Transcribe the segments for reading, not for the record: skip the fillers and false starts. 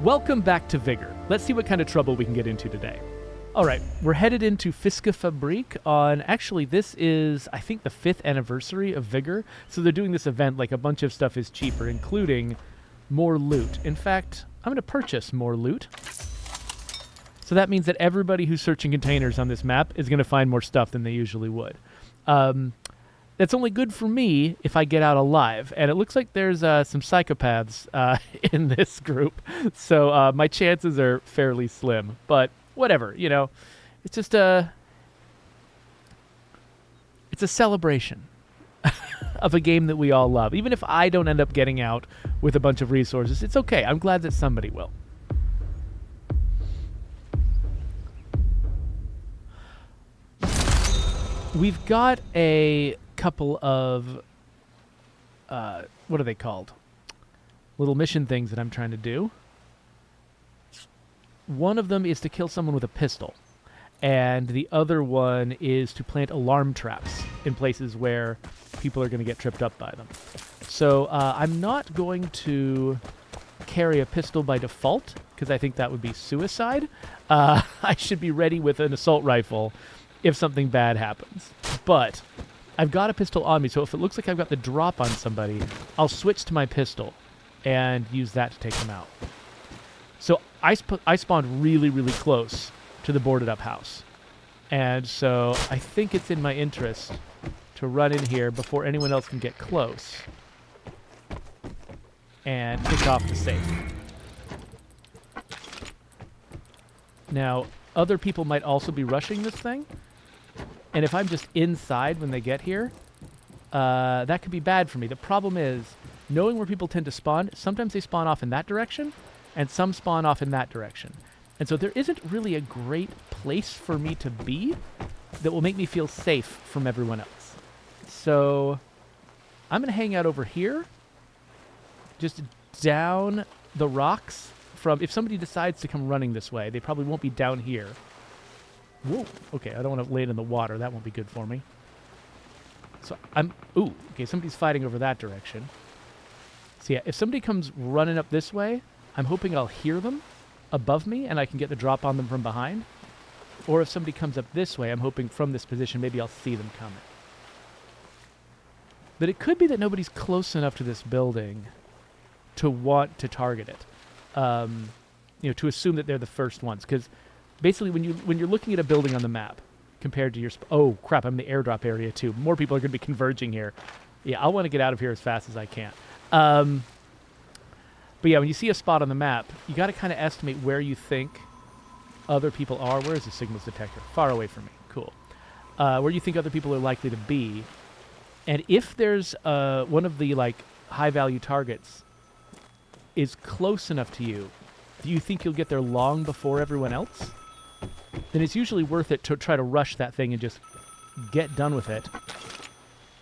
Welcome back to Vigor. Let's see what kind of trouble we can get into today. All right, we're headed into Fiske Fabriek on, actually, this is, I think, the 5th anniversary of Vigor. So they're doing this event, like a bunch of stuff is cheaper, including more loot. In fact, I'm going to purchase more loot. So that means that everybody who's searching containers on this map is going to find more stuff than they usually would. That's only good for me if I get out alive. And it looks like there's some psychopaths in this group. So my chances are fairly slim. But whatever, you know. It's just it's a celebration of a game that we all love. Even if I don't end up getting out with a bunch of resources, it's okay. I'm glad that somebody will. We've got a couple of, what are they called? Little mission things that I'm trying to do. One of them is to kill someone with a pistol, and the other one is to plant alarm traps in places where people are going to get tripped up by them. So I'm not going to carry a pistol by default, because I think that would be suicide. I should be ready with an assault rifle if something bad happens. But I've got a pistol on me, so if it looks like I've got the drop on somebody, I'll switch to my pistol and use that to take them out. So I spawned really, really close to the boarded up house. And so I think it's in my interest to run in here before anyone else can get close and pick off the safe. Now, other people might also be rushing this thing. And if I'm just inside when they get here, that could be bad for me. The problem is, knowing where people tend to spawn, sometimes they spawn off in that direction, and some spawn off in that direction. And so there isn't really a great place for me to be that will make me feel safe from everyone else. So I'm going to hang out over here, just down the rocks. From if somebody decides to come running this way, they probably won't be down here. Whoa, okay, I don't want to lay it in the water. That won't be good for me. So ooh, okay, somebody's fighting over that direction. So yeah, if somebody comes running up this way, I'm hoping I'll hear them above me and I can get the drop on them from behind. Or if somebody comes up this way, I'm hoping from this position, maybe I'll see them coming. But it could be that nobody's close enough to this building to want to target it. To assume that they're the first ones, because basically when you're looking at a building on the map compared to your oh crap, I'm in the airdrop area too. More people are going to be converging here. Yeah, I want to get out of here as fast as I can. But yeah, when you see a spot on the map, you got to kind of estimate where you think other people are. Where is the signals detector? Far away from me. Cool. Where you think other people are likely to be, and if there's one of the like high value targets is close enough to you, do you think you'll get there long before everyone else? Then it's usually worth it to try to rush that thing and just get done with it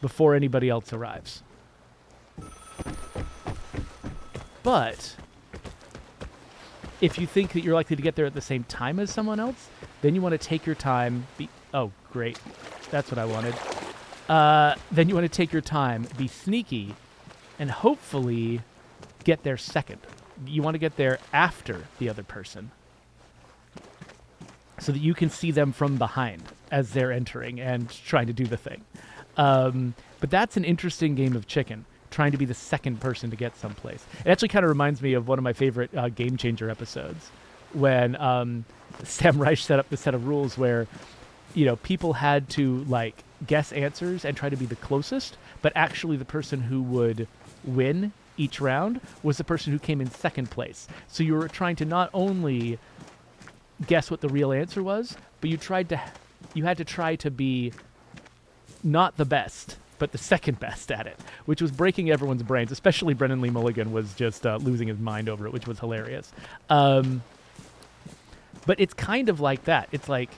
before anybody else arrives. But if you think that you're likely to get there at the same time as someone else, then you want to take your time. Oh, great. That's what I wanted. Then you want to take your time, be sneaky, and hopefully get there second. You want to get there after the other person so that you can see them from behind as they're entering and trying to do the thing. But that's an interesting game of chicken, trying to be the second person to get someplace. It actually kind of reminds me of one of my favorite Game Changer episodes when Sam Reich set up the set of rules where, people had to like guess answers and try to be the closest, but actually the person who would win each round was the person who came in second place. So you were trying to not only guess what the real answer was, but you had to try to be not the best, but the second best at it, which was breaking everyone's brains. Especially Brennan Lee Mulligan was just losing his mind over it, which was hilarious. But it's kind of like that. It's like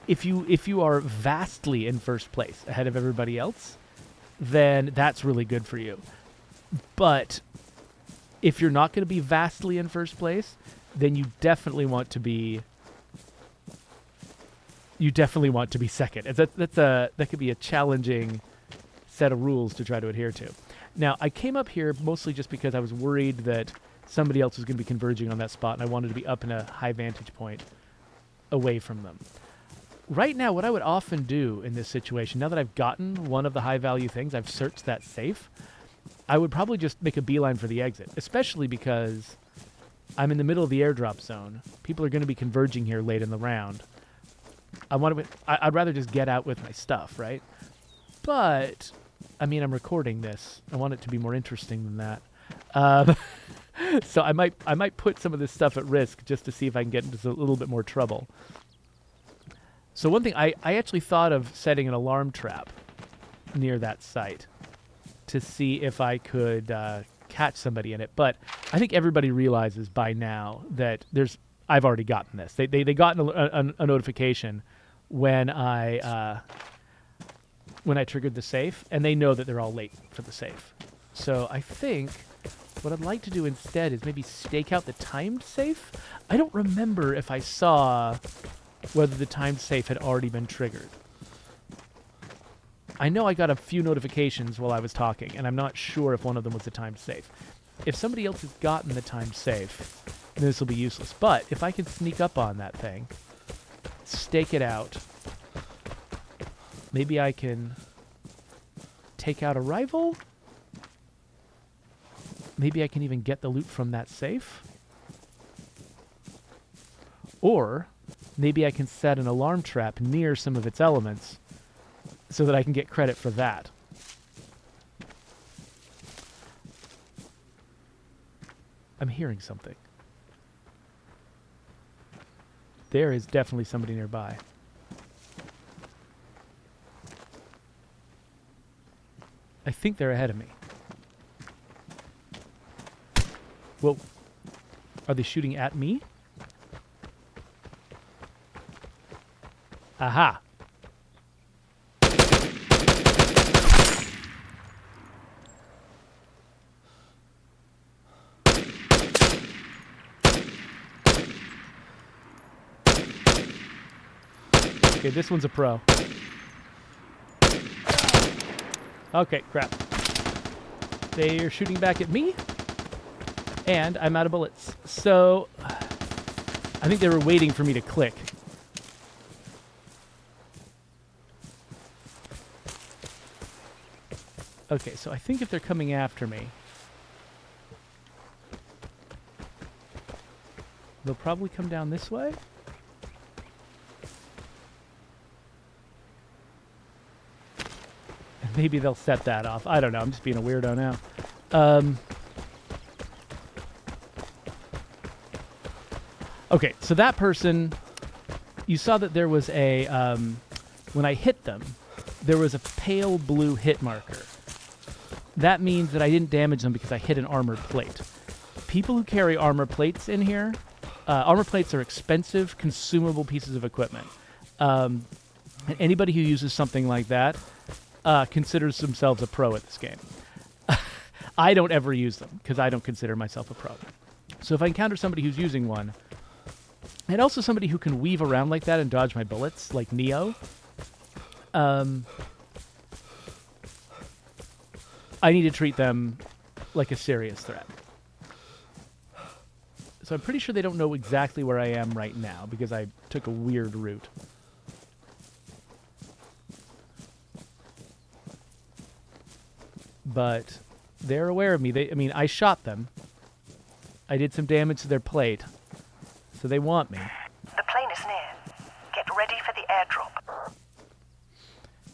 if you are vastly in first place ahead of everybody else, then that's really good for you. But if you're not going to be vastly in first place, then you definitely want to be second. That could be a challenging set of rules to try to adhere to. Now, I came up here mostly just because I was worried that somebody else was going to be converging on that spot, and I wanted to be up in a high vantage point away from them. Right now, what I would often do in this situation, now that I've gotten one of the high-value things, I've searched that safe, I would probably just make a beeline for the exit, especially because I'm in the middle of the airdrop zone. People are going to be converging here late in the round. I'd rather just get out with my stuff, right? But, I mean, I'm recording this. I want it to be more interesting than that. So I might put some of this stuff at risk just to see if I can get into a little bit more trouble. So one thing, I actually thought of setting an alarm trap near that site to see if I could catch somebody in it. But I think everybody realizes by now that I've already gotten this. They got a notification when I triggered the safe, and they know that they're all late for the safe. So I think what I'd like to do instead is maybe stake out the timed safe. I don't remember if I saw whether the timed safe had already been triggered. I know I got a few notifications while I was talking, and I'm not sure if one of them was a timed safe. If somebody else has gotten the timed safe, then this will be useless. But if I can sneak up on that thing, stake it out, maybe I can take out a rival? Maybe I can even get the loot from that safe? Or maybe I can set an alarm trap near some of its elements so that I can get credit for that. I'm hearing something. There is definitely somebody nearby. I think they're ahead of me. Whoa. Are they shooting at me? Aha. Okay, this one's a pro. Okay, crap. They're shooting back at me, and I'm out of bullets. So, I think they were waiting for me to click. Okay, so I think if they're coming after me, they'll probably come down this way. And maybe they'll set that off. I don't know. I'm just being a weirdo now. Okay, so that person, you saw that there was a, when I hit them, there was a pale blue hit marker. That means that I didn't damage them because I hit an armor plate. People who carry armor plates in here, armor plates are expensive, consumable pieces of equipment. And anybody who uses something like that considers themselves a pro at this game. I don't ever use them because I don't consider myself a pro. So if I encounter somebody who's using one, and also somebody who can weave around like that and dodge my bullets, like Neo, I need to treat them like a serious threat. So I'm pretty sure they don't know exactly where I am right now because I took a weird route. But they're aware of me. I mean, I shot them. I did some damage to their plate. So they want me. The plane is near. Get ready for the airdrop.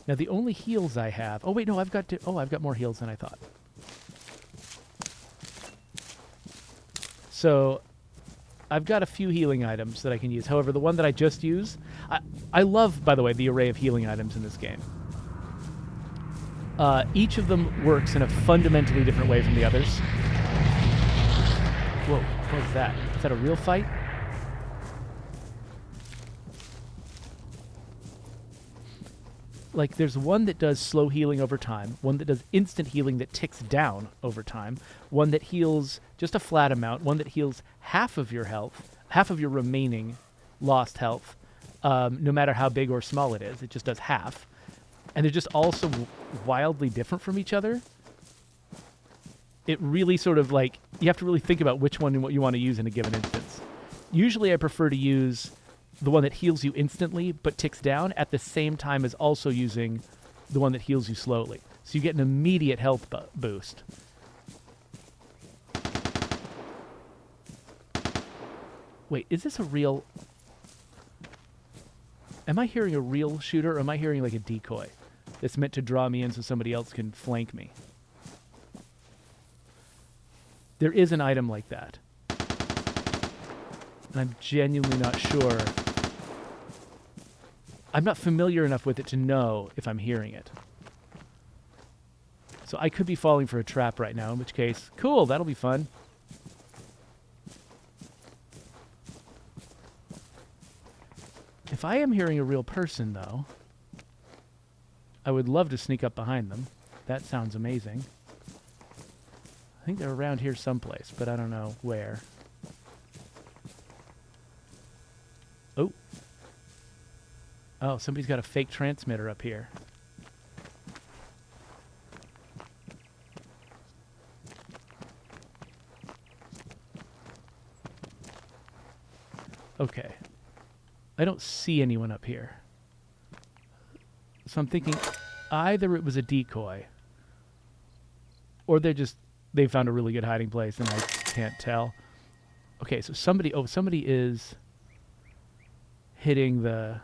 Now the only heals I have... Oh wait, no, I've got more heals than I thought. So I've got a few healing items that I can use. However, the one that I just used... I love, by the way, the array of healing items in this game. Each of them works in a fundamentally different way from the others. Whoa, what was that? Is that a real fight? Like, there's one that does slow healing over time, one that does instant healing that ticks down over time, one that heals just a flat amount, one that heals half of your health, half of your remaining lost health, no matter how big or small it is. It just does half. And they're just all so wildly different from each other. it really sort of like, you have to really think about which one and what you want to use in a given instance. Usually I prefer to use the one that heals you instantly but ticks down at the same time as also using the one that heals you slowly. So you get an immediate health boost. Wait, is this a real... Am I hearing a real shooter, or am I hearing like a decoy that's meant to draw me in so somebody else can flank me? There is an item like that. And I'm genuinely not sure. I'm not familiar enough with it to know if I'm hearing it. So I could be falling for a trap right now, in which case, cool, that'll be fun. If I am hearing a real person, though, I would love to sneak up behind them. That sounds amazing. I think they're around here someplace, but I don't know where. Oh. Oh, somebody's got a fake transmitter up here. Okay. I don't see anyone up here. So I'm thinking either it was a decoy or they found a really good hiding place and I can't tell. Okay, so somebody is hitting the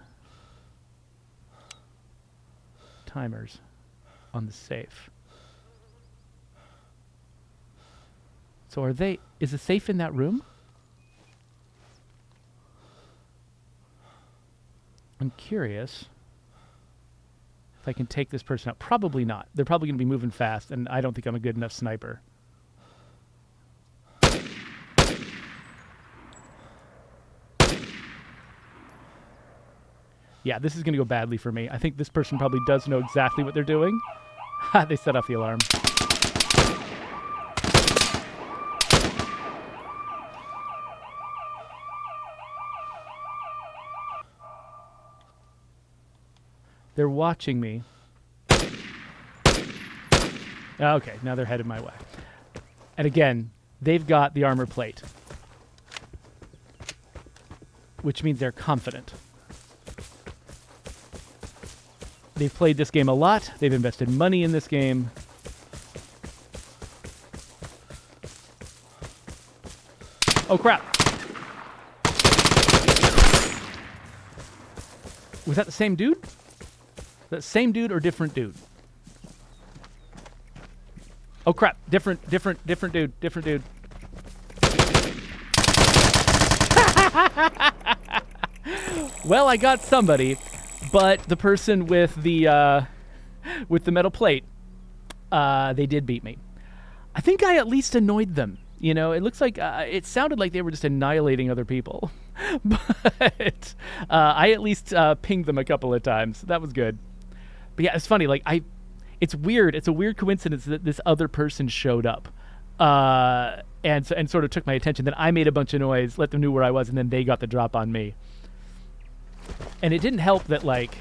timers on the safe. So is the safe in that room? I'm curious if I can take this person out. Probably not. They're probably going to be moving fast, and I don't think I'm a good enough sniper. Yeah, this is going to go badly for me. I think this person probably does know exactly what they're doing. Ha, they set off the alarm. They're watching me. Okay, now they're headed my way. And again, they've got the armor plate, which means they're confident. They've played this game a lot. They've invested money in this game. Oh, crap. Was that the same dude? That same dude or different dude? Oh crap, different dude. Well, I got somebody, but the person with the metal plate, they did beat me. I think I at least annoyed them. You know, it looks like it sounded like they were just annihilating other people, but I at least pinged them a couple of times. That was good. But yeah, it's funny. Like it's weird. It's a weird coincidence that this other person showed up, and sort of took my attention. Then I made a bunch of noise, let them know where I was, and then they got the drop on me. And it didn't help that, like,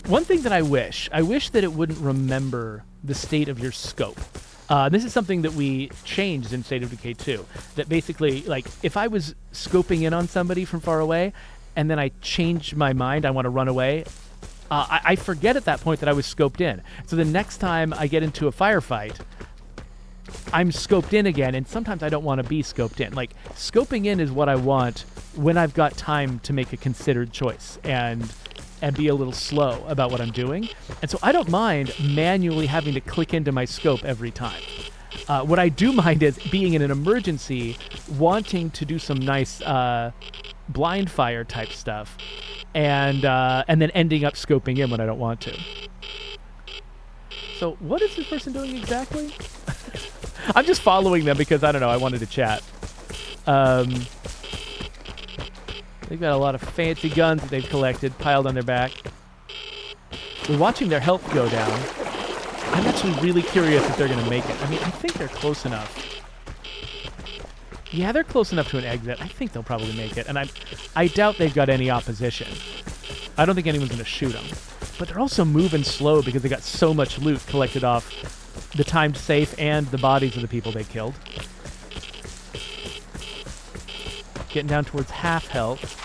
one thing that I wish that it wouldn't remember the state of your scope. This is something that we changed in State of Decay 2. That basically, like, if I was scoping in on somebody from far away, and then I changed my mind, I want to run away, I forget at that point that I was scoped in. So the next time I get into a firefight, I'm scoped in again, and sometimes I don't want to be scoped in. Like, scoping in is what I want when I've got time to make a considered choice and be a little slow about what I'm doing. And so I don't mind manually having to click into my scope every time. What I do mind is being in an emergency, wanting to do some nice blind fire type stuff, and then ending up scoping in when I don't want to. So what is this person doing exactly? I'm just following them because, I don't know, I wanted to chat. They've got a lot of fancy guns that they've collected, piled on their back. We're watching their health go down. I'm actually really curious if they're going to make it. I mean, I think they're close enough. Yeah, they're close enough to an exit. I think they'll probably make it. And I doubt they've got any opposition. I don't think anyone's going to shoot them. But they're also moving slow because they got so much loot collected off the timed safe and the bodies of the people they killed. Getting down towards half health.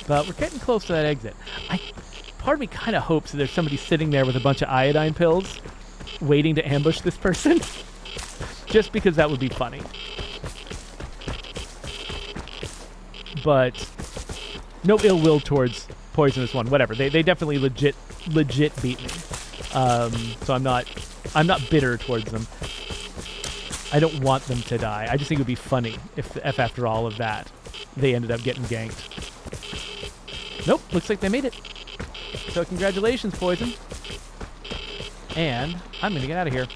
But we're getting close to that exit. Part of me kind of hopes that there's somebody sitting there with a bunch of iodine pills waiting to ambush this person. Just because that would be funny. But no ill will towards Poisonous One. Whatever. They definitely legit beat me. So I'm not bitter towards them. I don't want them to die. I just think it would be funny if after all of that they ended up getting ganked. Nope, looks like they made it. So congratulations, Poison. And I'm going to get out of here.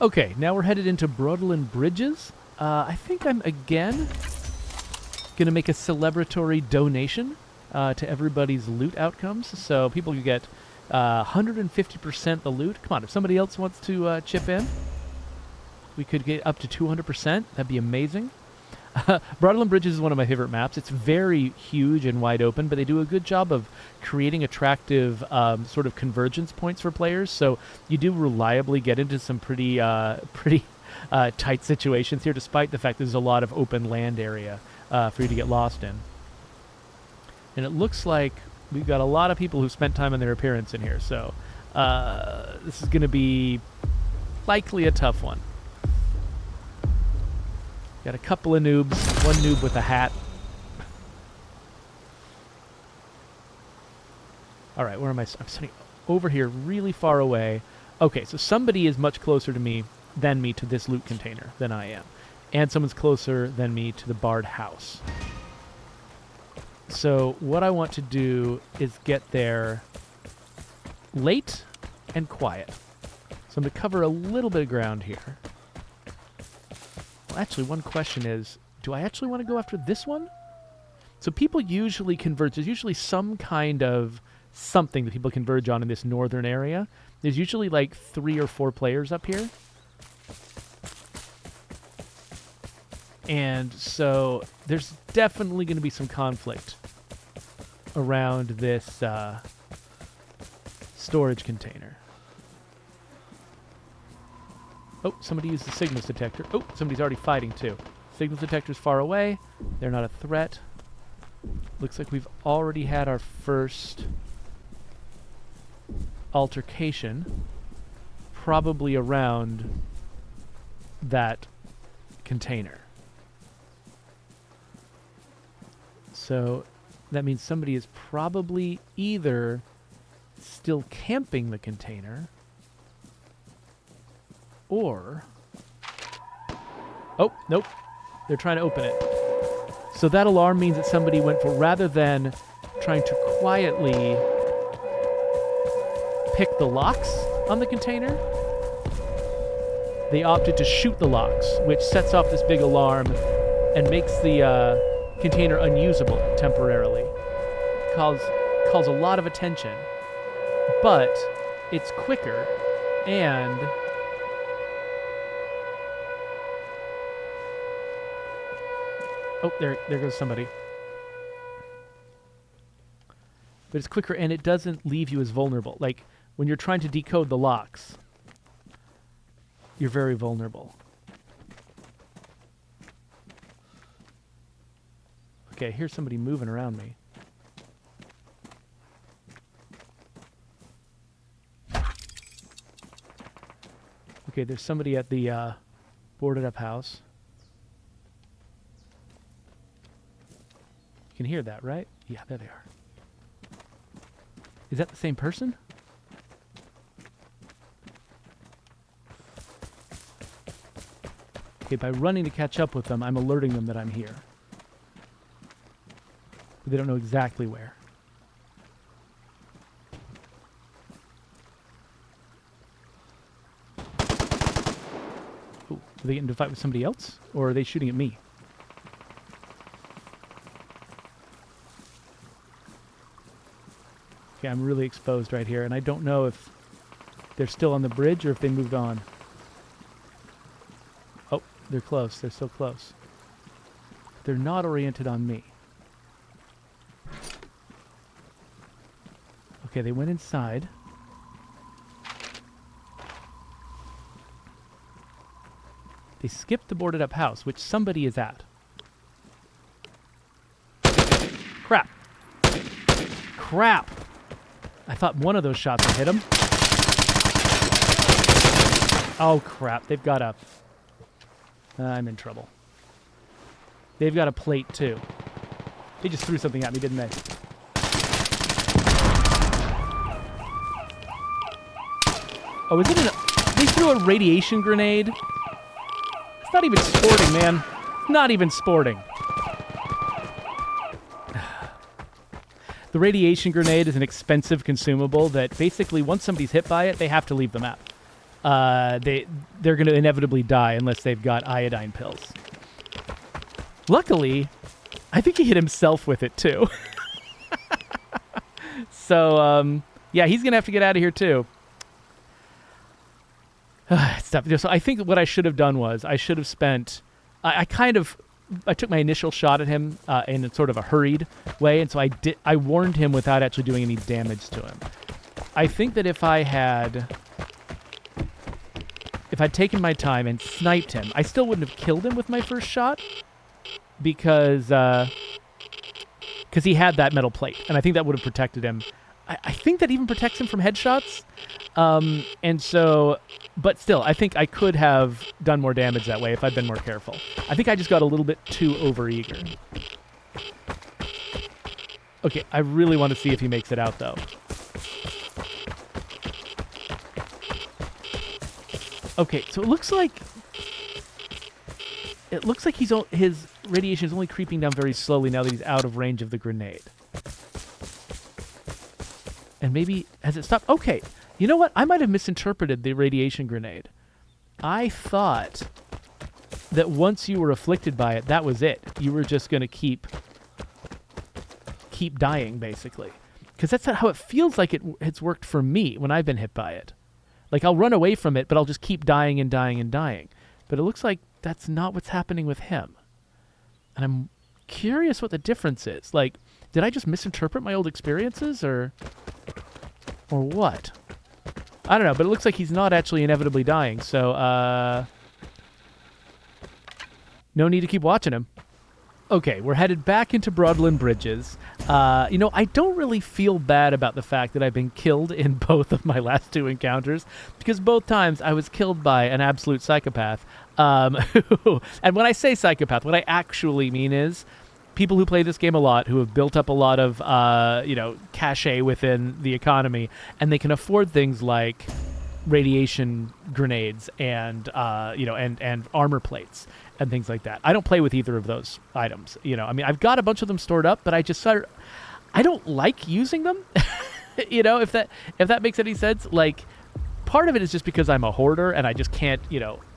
Okay, now we're headed into Broadland Bridges. I think I'm, again, going to make a celebratory donation to everybody's loot outcomes. So people can get 150% the loot. Come on, if somebody else wants to chip in, we could get up to 200%. That'd be amazing. Broadland Bridges is one of my favorite maps. It's very huge and wide open, but they do a good job of creating attractive sort of convergence points for players. So you do reliably get into some pretty tight situations here, despite the fact there's a lot of open land area for you to get lost in. And it looks like we've got a lot of people who spent time on their appearance in here. So this is going to be likely a tough one. Got a couple of noobs, one noob with a hat. All right, where am I? I'm sitting over here really far away. Okay, so somebody is much closer to me than me to this loot container than I am. And someone's closer than me to the barred house. So what I want to do is get there late and quiet. So I'm going to cover a little bit of ground here. Well, actually, one question is, do I actually want to go after this one? So people usually converge. There's usually some kind of something that people converge on in this northern area. There's usually like 3 or 4 players up here. And so there's definitely going to be some conflict around this storage container. Oh, somebody used the signals detector. Oh, somebody's already fighting too. Signals detector's far away. They're not a threat. Looks like we've already had our first altercation, probably around that container. So that means somebody is probably either still camping the container or... Oh, nope. They're trying to open it. So that alarm means that somebody went for, rather than trying to quietly pick the locks on the container, they opted to shoot the locks, which sets off this big alarm and makes the container unusable temporarily. Calls a lot of attention, but it's quicker and oh, there goes somebody. But it's quicker and it doesn't leave you as vulnerable. Like when you're trying to decode the locks, you're very vulnerable. Okay, here's somebody moving around me. Okay, there's somebody at the boarded up house. You can hear that, right? Yeah, there they are. Is that the same person? Okay, by running to catch up with them, I'm alerting them that I'm here. But they don't know exactly where. Ooh, are they getting into a fight with somebody else? Or are they shooting at me? Okay, I'm really exposed right here, and I don't know if they're still on the bridge or if they moved on. Oh, they're close. They're still close. They're not oriented on me. Okay, they went inside. They skipped the boarded up house, which somebody is at. Crap. Crap. I thought one of those shots would hit him. Oh, crap. They've got a... I'm in trouble. They've got a plate, too. They just threw something at me, didn't they? Oh, is it an... They threw a radiation grenade? It's not even sporting, man. Not even sporting. The radiation grenade is an expensive consumable that basically, once somebody's hit by it, they have to leave the map. They're going to inevitably die unless they've got iodine pills. Luckily, I think he hit himself with it, too. So, yeah, he's going to have to get out of here, too. Stuff. So I think what I should have done was I should have spent... I took my initial shot at him in a sort of a hurried way, and so I warned him without actually doing any damage to him. I think that if I'd taken my time and sniped him, I still wouldn't have killed him with my first shot because he had that metal plate, and I think that would have protected him. I think that even protects him from headshots. And so, but still, I think I could have done more damage that way if I'd been more careful. I think I just got a little bit too overeager. Okay, I really want to see if he makes it out, though. Okay, so it looks like his radiation is only creeping down very slowly now that he's out of range of the grenade. And maybe, has it stopped? Okay. You know what? I might have misinterpreted the radiation grenade. I thought that once you were afflicted by it, that was it. You were just going to keep dying, basically. Because that's not how it feels like it's worked for me when I've been hit by it. Like, I'll run away from it, but I'll just keep dying and dying and dying. But it looks like that's not what's happening with him. And I'm curious what the difference is. Like, did I just misinterpret my old experiences, or what? I don't know, but it looks like he's not actually inevitably dying, so, no need to keep watching him. Okay, we're headed back into Broadland Bridges. I don't really feel bad about the fact that I've been killed in both of my last two encounters, because both times I was killed by an absolute psychopath. And when I say psychopath, what I actually mean is people who play this game a lot, who have built up a lot of, cachet within the economy, and they can afford things like radiation grenades and, and armor plates and things like that. I don't play with either of those items. I've got a bunch of them stored up, but I don't like using them. If that makes any sense. Like, part of it is just because I'm a hoarder and I just can't,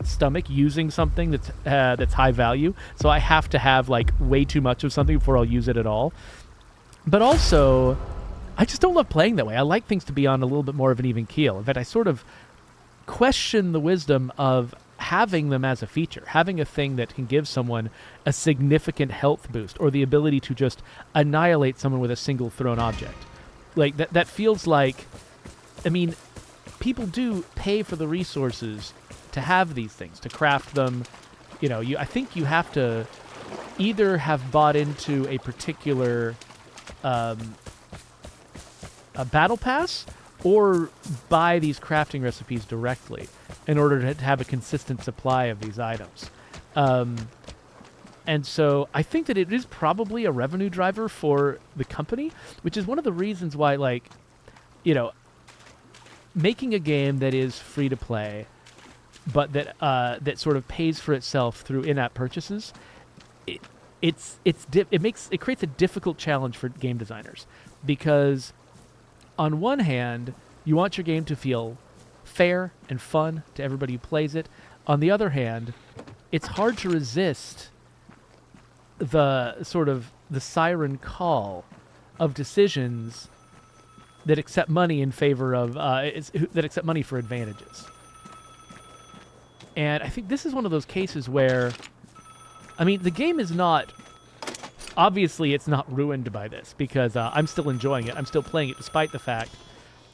stomach using something that's high value. So I have to have like way too much of something before I'll use it at all. But also, I just don't love playing that way. I like things to be on a little bit more of an even keel. In fact, I sort of question the wisdom of having them as a feature, having a thing that can give someone a significant health boost or the ability to just annihilate someone with a single thrown object. Like, that feels like, people do pay for the resources to have these things, to craft them. I think you have to either have bought into a particular a battle pass or buy these crafting recipes directly in order to have a consistent supply of these items. And so I think that it is probably a revenue driver for the company, which is one of the reasons why, making a game that is free to play, but that sort of pays for itself through in-app purchases, it creates a difficult challenge for game designers, because on one hand, you want your game to feel fair and fun to everybody who plays it. On the other hand, it's hard to resist the sort of the siren call of decisions that accept money in favor of that accept money for advantages. And I think this is one of those cases where, the game is not, obviously it's not ruined by this, because I'm still enjoying it. I'm still playing it despite the fact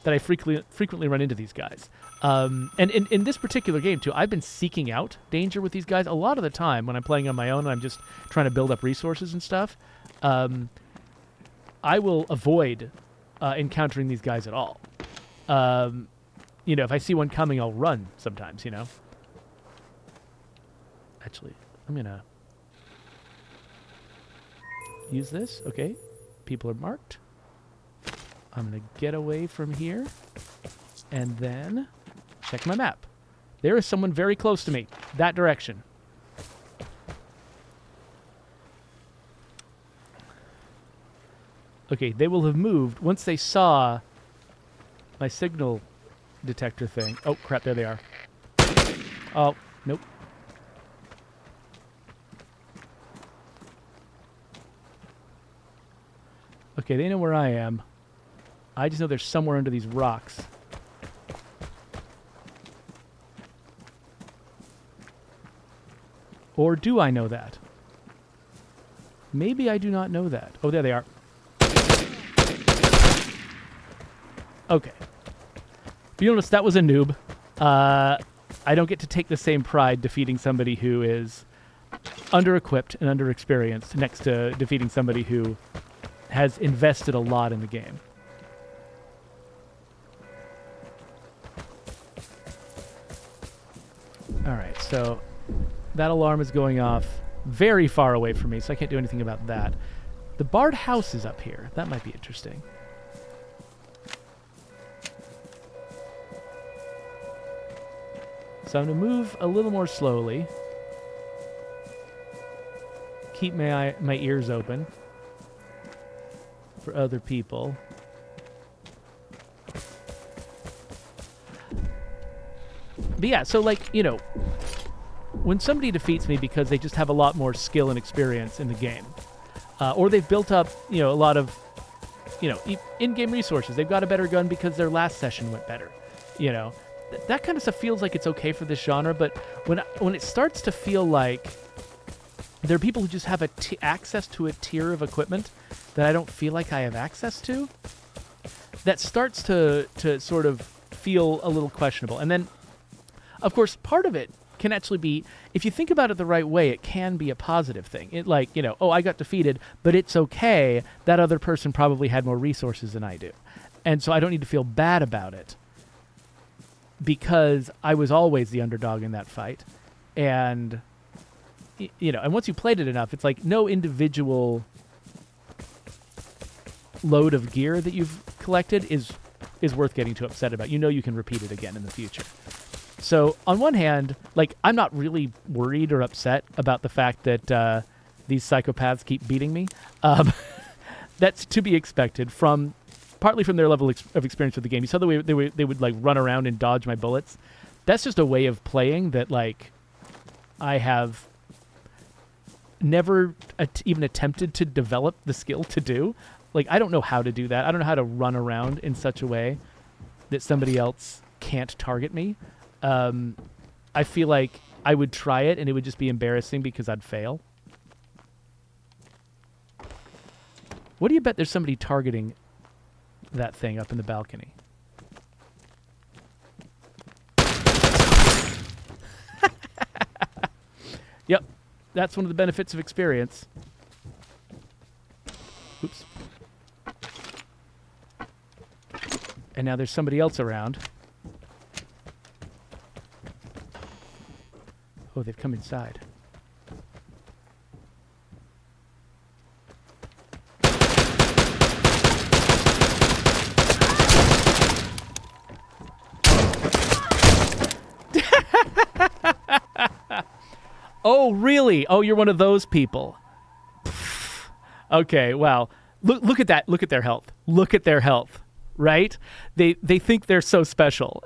that I frequently run into these guys. And in this particular game, too, I've been seeking out danger with these guys a lot of the time when I'm playing on my own and I'm just trying to build up resources and stuff. I will avoid encountering these guys at all. If I see one coming, I'll run sometimes, Actually, I'm going to use this. Okay. People are marked. I'm going to get away from here and then check my map. There is someone very close to me. That direction. Okay, they will have moved once they saw my signal detector thing. Oh, crap, there they are. Oh, nope. Okay, they know where I am. I just know they're somewhere under these rocks. Or do I know that? Maybe I do not know that. Oh, there they are. Okay. But you notice that was a noob. I don't get to take the same pride defeating somebody who is under-equipped and under-experienced next to defeating somebody who has invested a lot in the game. Alright, so that alarm is going off very far away from me, so I can't do anything about that. The barred house is up here. That might be interesting. So I'm going to move a little more slowly. Keep my ears open for other people. But yeah, so when somebody defeats me because they just have a lot more skill and experience in the game, or they've built up, a lot of, in-game resources, they've got a better gun because their last session went better, that kind of stuff feels like it's okay for this genre. But when it starts to feel like there are people who just have access to a tier of equipment that I don't feel like I have access to, that starts to sort of feel a little questionable. And then, of course, part of it can actually be, if you think about it the right way, it can be a positive thing. It I got defeated, but it's okay. That other person probably had more resources than I do. And so I don't need to feel bad about it because I was always the underdog in that fight. And, and once you played it enough, it's like no individual load of gear that you've collected is worth getting too upset about. You can repeat it again in the future. So on one hand, I'm not really worried or upset about the fact that these psychopaths keep beating me. That's to be expected partly from their level of experience with the game. You saw the way they would run around and dodge my bullets. That's just a way of playing that I have never even attempted to develop the skill to do. I don't know how to do that. I don't know how to run around in such a way that somebody else can't target me. I feel like I would try it and it would just be embarrassing because I'd fail. What do you bet there's somebody targeting that thing up in the balcony? Yep, that's one of the benefits of experience. Oops. And now there's somebody else around. Oh, they've come inside. Oh, really? Oh, you're one of those people. Okay, wow. Look at that. Look at their health. Look at their health, right? They think they're so special.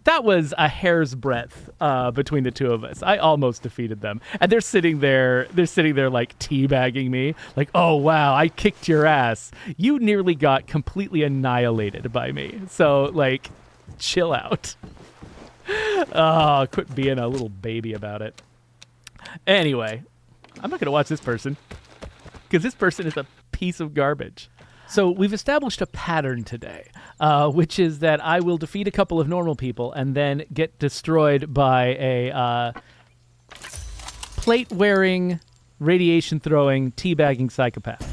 That was a hair's breadth between the two of us. I almost defeated them, and they're sitting there teabagging me, oh wow, I kicked your ass. You nearly got completely annihilated by me. So chill out. Oh, quit being a little baby about it. Anyway, I'm not gonna watch this person because this person is a piece of garbage. So we've established a pattern today, which is that I will defeat a couple of normal people and then get destroyed by a plate-wearing, radiation-throwing, teabagging psychopath.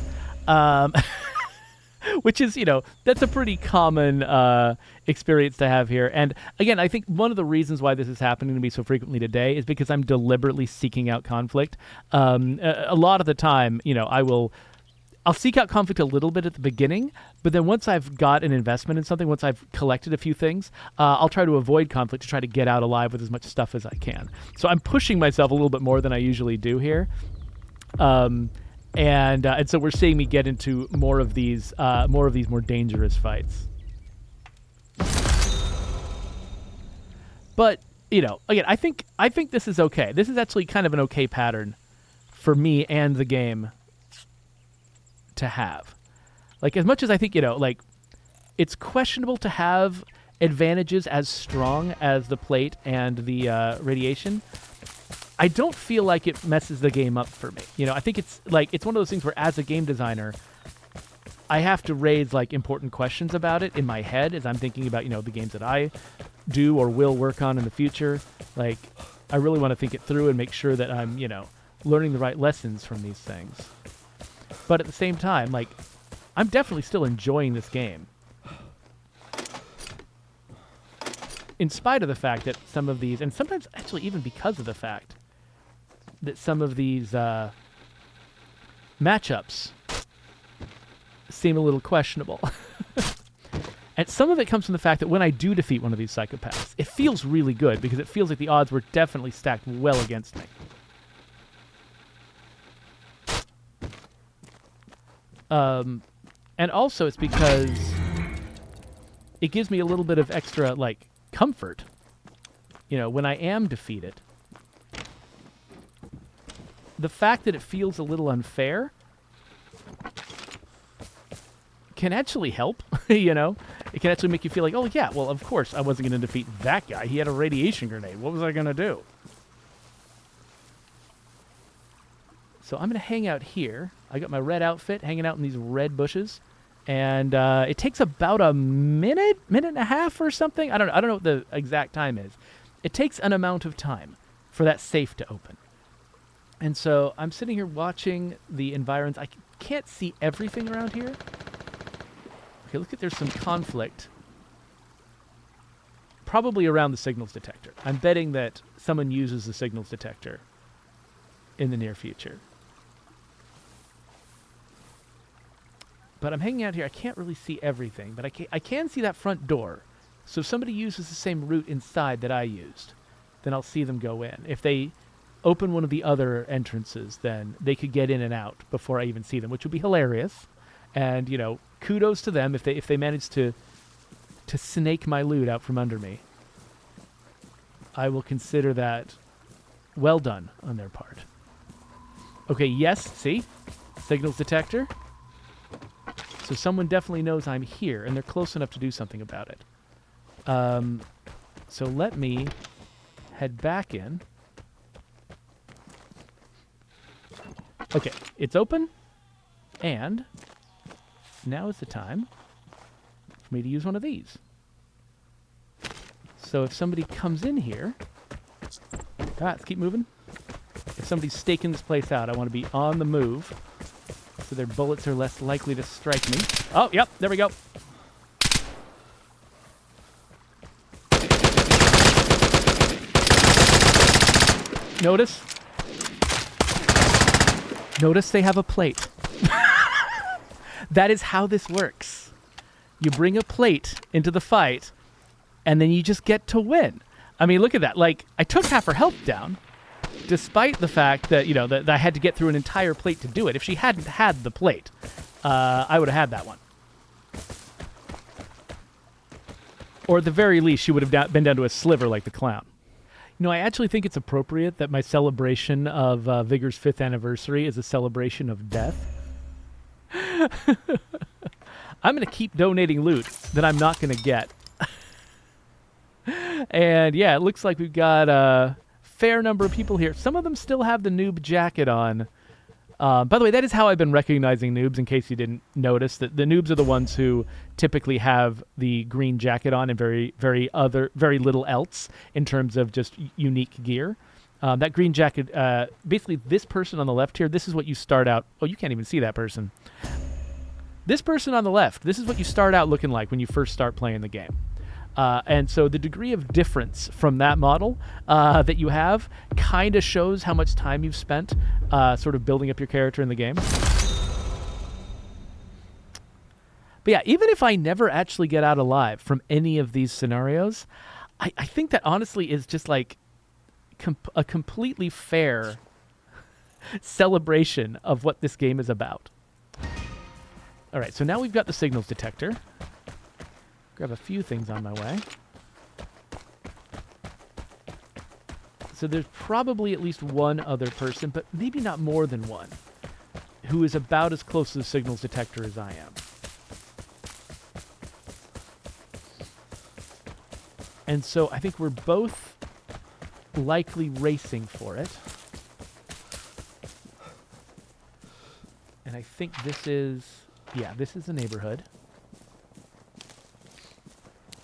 Which is, that's a pretty common experience to have here. And again, I think one of the reasons why this is happening to me so frequently today is because I'm deliberately seeking out conflict. A lot of the time, I'll seek out conflict a little bit at the beginning, but then once I've got an investment in something, once I've collected a few things, I'll try to avoid conflict to try to get out alive with as much stuff as I can. So I'm pushing myself a little bit more than I usually do here. And so we're seeing me get into more of these more dangerous fights. But again, I think this is okay. This is actually kind of an okay pattern for me and the game to have. Like, as much as I think it's questionable to have advantages as strong as the plate and the radiation. I don't feel like it messes the game up for me. I think it's one of those things where, as a game designer, I have to raise important questions about it in my head as I'm thinking about the games that I do or will work on in the future. Like, I really want to think it through and make sure that I'm learning the right lessons from these things. But at the same time, I'm definitely still enjoying this game, in spite of the fact that some of these, and sometimes actually even because of the fact that some of these matchups seem a little questionable. And some of it comes from the fact that when I do defeat one of these psychopaths, it feels really good because it feels like the odds were definitely stacked well against me. And also it's because it gives me a little bit of extra, comfort, when I am defeated. The fact that it feels a little unfair can actually help, It can actually make you feel like, oh, yeah, well, of course I wasn't going to defeat that guy. He had a radiation grenade. What was I going to do? So I'm going to hang out here. I got my red outfit hanging out in these red bushes. And it takes about a minute and a half or something. I don't know what the exact time is. It takes an amount of time for that safe to open. And so I'm sitting here watching the environs. I can't see everything around here. Okay, look at, there's some conflict. Probably around the signals detector. I'm betting that someone uses the signals detector in the near future. But I'm hanging out here. I can't really see everything, but I can see that front door. So if somebody uses the same route inside that I used, then I'll see them go in. If they open one of the other entrances, then they could get in and out before I even see them, which would be hilarious. And, kudos to them if they manage to snake my loot out from under me. I will consider that well done on their part. Okay, yes, see? Signals detector. So someone definitely knows I'm here, and they're close enough to do something about it. So let me head back in. Okay, it's open, and now is the time for me to use one of these. So if somebody comes in here... let's keep moving. If somebody's staking this place out, I want to be on the move, so their bullets are less likely to strike me. Oh, yep, there we go. Notice they have a plate. That is how this works. You bring a plate into the fight, and then you just get to win. I mean, look at that. I took half her health down, despite the fact that, that I had to get through an entire plate to do it. If she hadn't had the plate, I would have had that one. Or at the very least, she would have been down to a sliver like the clown. I actually think it's appropriate that my celebration of Vigor's 5th anniversary is a celebration of death. I'm going to keep donating loot that I'm not going to get. And yeah, it looks like we've got a fair number of people here. Some of them still have the noob jacket on. By the way, that is how I've been recognizing noobs, in case you didn't notice. That the noobs are the ones who typically have the green jacket on and very little else in terms of just unique gear. That green jacket, basically this person on the left here, this is what you start out. Oh, you can't even see that person. This person on the left, this is what you start out looking like when you first start playing the game. And so the degree of difference from that model that you have kind of shows how much time you've spent sort of building up your character in the game. But yeah, even if I never actually get out alive from any of these scenarios, I think that honestly is just like a completely fair celebration of what this game is about. All right, so now we've got the signals detector. Grab a few things on my way. So there's probably at least one other person, but maybe not more than one, who is about as close to the signals detector as I am. And so I think we're both likely racing for it. And I think this is, yeah, this is the neighborhood.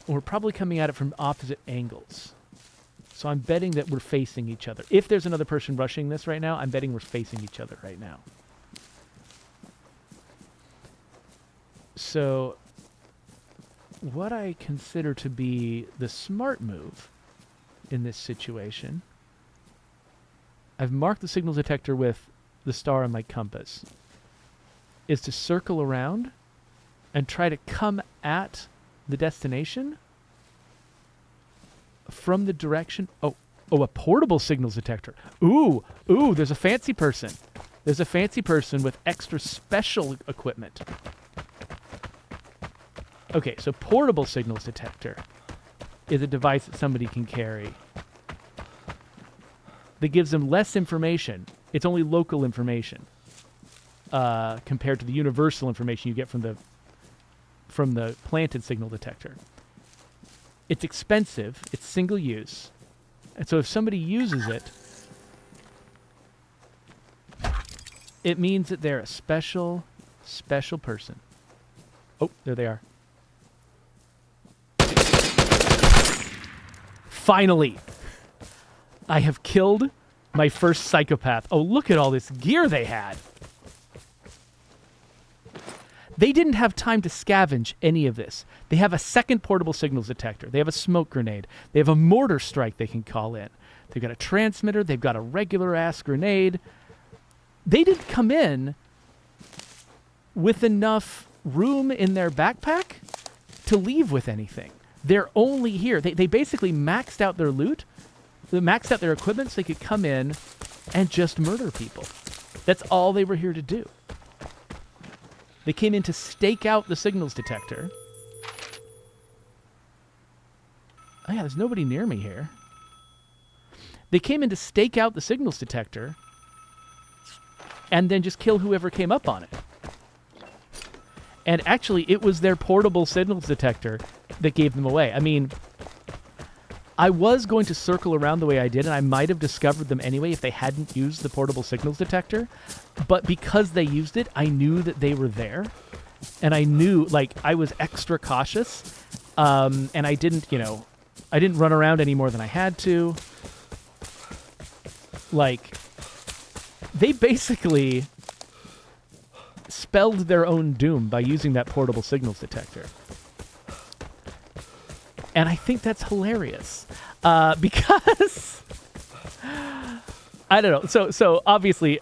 We're probably coming at it from opposite angles. So I'm betting that we're facing each other. If there's another person rushing this right now, I'm betting we're facing each other right now. So what I consider to be the smart move in this situation, I've marked the signals detector with the star on my compass, is to circle around and try to come at the destination from the direction. Oh, a portable signals detector. Ooh, there's a fancy person. There's a fancy person with extra special equipment. Okay, so portable signals detector is a device that somebody can carry that gives them less information. It's only local information compared to the universal information you get from the planted signal detector. It's expensive. It's single use. And so if somebody uses it, it means that they're a special person. Oh, there they are. Finally, I have killed my first psychopath. Oh, look at all this gear they had. They didn't have time to scavenge any of this. They have a second portable signals detector. They have a smoke grenade. They have a mortar strike they can call in. They've got a transmitter. They've got a regular-ass grenade. They didn't come in with enough room in their backpack to leave with anything. They're only here. They basically maxed out their loot. They maxed out their equipment so they could come in and just murder people. That's all they were here to do. They came in to stake out the signals detector. Oh yeah, there's nobody near me here. They came in to stake out the signals detector and then just kill whoever came up on it. And actually, it was their portable signals detector that gave them away. I mean, I was going to circle around the way I did, and I might have discovered them anyway if they hadn't used the portable signals detector. But because they used it, I knew that they were there. And I knew, like, I was extra cautious. And I didn't, I didn't run around any more than I had to. Like, they basically spelled their own doom by using that portable signals detector. And I think that's hilarious because I don't know. So obviously,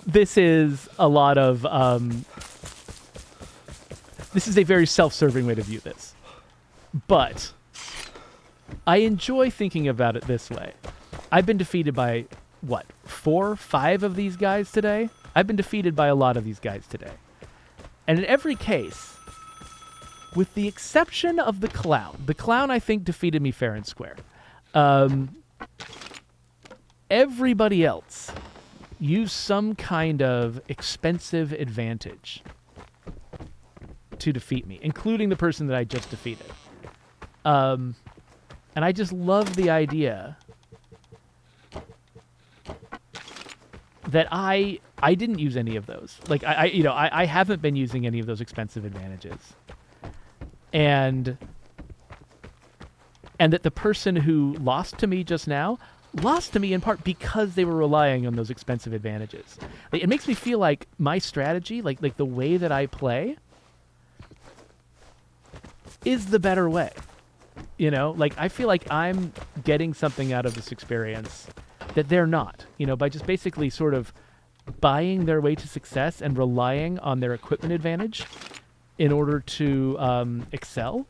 this is a lot of this is a very self-serving way to view this, but I enjoy thinking about it this way. I've been defeated by what, 4, 5 of these guys today? I've been defeated by a lot of these guys today, and in every case, with the exception of the clown I think defeated me fair and square. Everybody else used some kind of expensive advantage to defeat me, including the person that I just defeated. And I just love the idea that I I didn't use any of those. Like I haven't been using any of those expensive advantages. And that the person who lost to me just now lost to me in part because they were relying on those expensive advantages. Like, it makes me feel like my strategy, like the way that I play, is the better way. You know, like I feel like I'm getting something out of this experience that they're not, you know, by just basically sort of buying their way to success and relying on their equipment advantage in order to excel.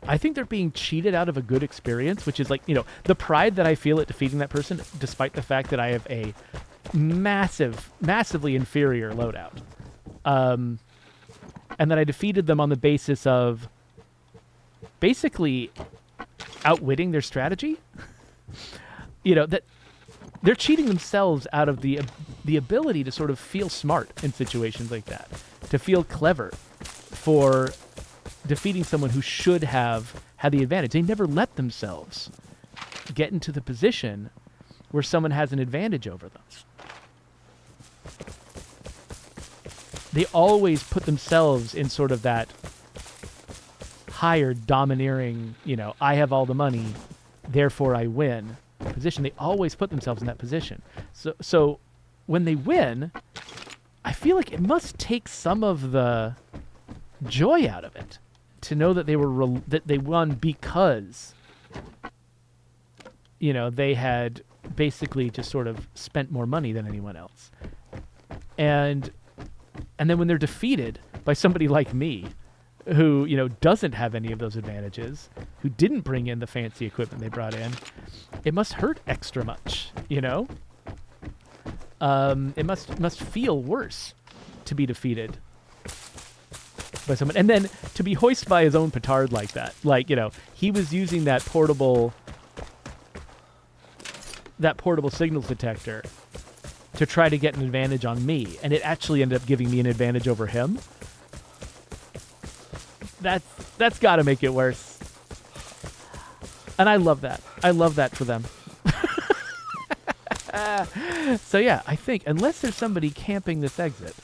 I think they're being cheated out of a good experience, which is like, you know, the pride that I feel at defeating that person, despite the fact that I have a massively inferior loadout. And that I defeated them on the basis of basically outwitting their strategy. You know, that they're cheating themselves out of the ability to sort of feel smart in situations like that, to feel clever for defeating someone who should have had the advantage. They never let themselves get into the position where someone has an advantage over them. They always put themselves in sort of that higher domineering, you know, I have all the money, therefore I win position. They always put themselves in that position. So when they win, I feel like it must take some of the joy out of it to know that they won because, you know, they had basically just sort of spent more money than anyone else. And then when they're defeated by somebody like me, who, you know, doesn't have any of those advantages, who didn't bring in the fancy equipment they brought in, it must hurt extra much, you know? It must feel worse to be defeated by someone. And then to be hoisted by his own petard like that. Like, you know, he was using that portable signals detector to try to get an advantage on me, and it actually ended up giving me an advantage over him. That's got to make it worse. And I love that. I love that for them. So yeah, I think unless there's somebody camping this exit,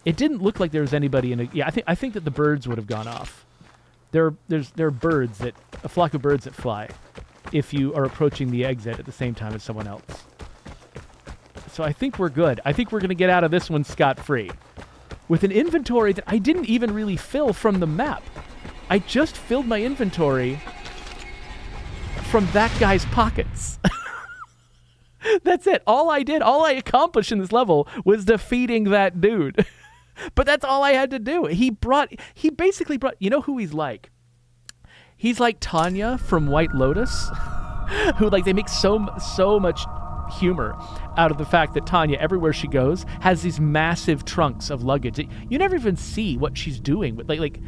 it didn't look like there was anybody in a. Yeah, I think that the birds would have gone off. There are birds a flock of birds that fly if you are approaching the exit at the same time as someone else. So I think we're good. I think we're going to get out of this one scot-free with an inventory that I didn't even really fill from the map. I just filled my inventory from that guy's pockets. That's it. All I accomplished in this level was defeating that dude. But that's all I had to do. He basically brought, you know who he's like? He's like Tanya from White Lotus, who, like, they make so much humor out of the fact that Tanya, everywhere she goes, has these massive trunks of luggage. You never even see what she's doing with like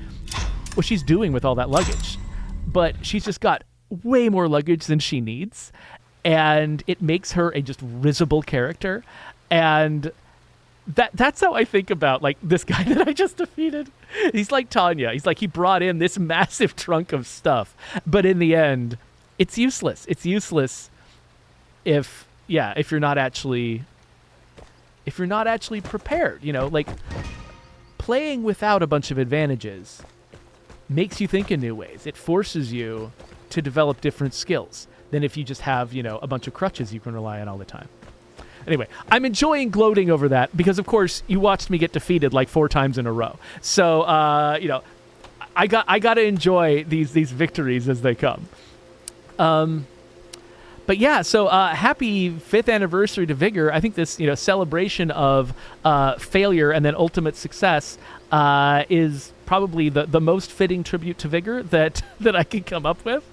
what she's doing with all that luggage. But she's just got way more luggage than she needs, and it makes her a just risible character. And that's how I think about, like, this guy that I just defeated. He's like Tanya. He's like, he brought in this massive trunk of stuff, but in the end, it's useless. It's useless if you're not actually prepared. You know, like, playing without a bunch of advantages makes you think in new ways. It forces you to develop different skills than if you just have, you know, a bunch of crutches you can rely on all the time. Anyway, I'm enjoying gloating over that because, of course, you watched me get defeated like 4 times in a row. So, you know, I got to enjoy these victories as they come. But yeah, so happy 5th anniversary to Vigor. I think this, you know, celebration of failure and then ultimate success is probably the most fitting tribute to Vigor that I could come up with.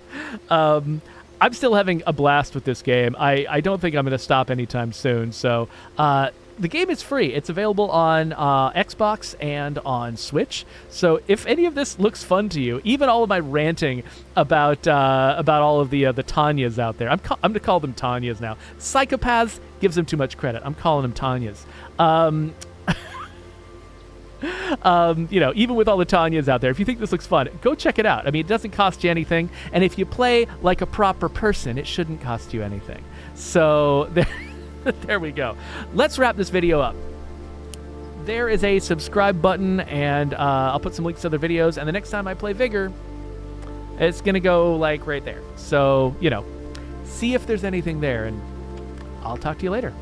I'm still having a blast with this game. I don't think I'm going to stop anytime soon. So the game is free. It's available on Xbox and on Switch. So if any of this looks fun to you, even all of my ranting about all of the Tanyas out there, I'm going to call them Tanyas now. Psychopaths gives them too much credit. I'm calling them Tanyas. You know, even with all the Tanyas out there, if you think this looks fun, go check it out. I mean, it doesn't cost you anything, and if you play like a proper person, it shouldn't cost you anything. So There we go. Let's wrap this video up. There is a subscribe button, and I'll put some links to other videos, and the next time I play Vigor, it's going to go, like, right there. So, see if there's anything there, and I'll talk to you later.